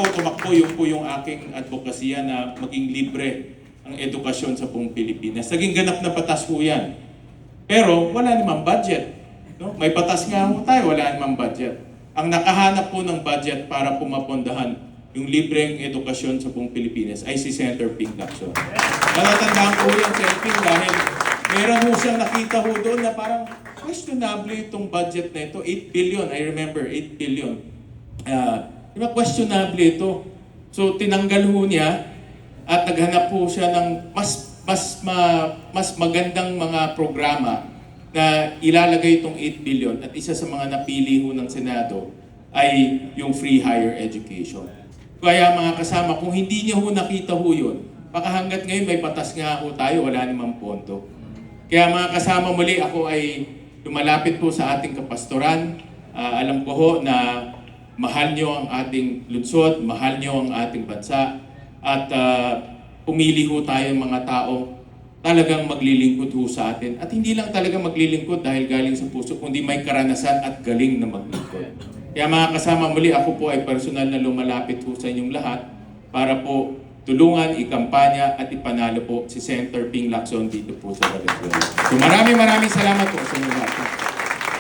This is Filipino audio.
po tumakbo, yung po yung aking advokasya na maging libre ang edukasyon sa buong Pilipinas. Naging ganap na batas po yan. Pero wala namang budget. No? May batas nga po tayo, wala namang budget. Ang nakahanap po ng budget para pumapondahan yung libreng edukasyon sa buong Pilipinas ay si Senator Ping Lacson. Natatandaan ko yung Senator Ping dahil meron mo siyang nakita ho doon na parang questionable itong budget na ito. 8 billion, I remember, 8 billion. Diba, questionable ito. So tinanggal ho niya at naghanap po siya ng mas magandang mga programa na ilalagay itong 8 billion at isa sa mga napili ho ng Senado ay yung free higher education. Kaya mga kasama, kung hindi niyo ho nakita ho yun, baka hanggat ngayon may patas nga ho tayo, wala namang pondo. Kaya mga kasama, muli ako ay lumalapit po sa ating kapastoran. Alam ko ho na mahal niyo ang ating lungsod, mahal niyo ang ating bansa, at pumili ho tayo mga tao talagang maglilingkod ho sa atin. At hindi lang talaga maglilingkod dahil galing sa puso, kundi may karanasan at galing na maglingkod. Kaya mga kasama, muli ako po ay personal na lumalapit po sa inyong lahat para po tulungan, ikampanya at ipanalo po si Senator Ping Lacson dito po sa Valenzuela. So maraming salamat po sa inyo lahat.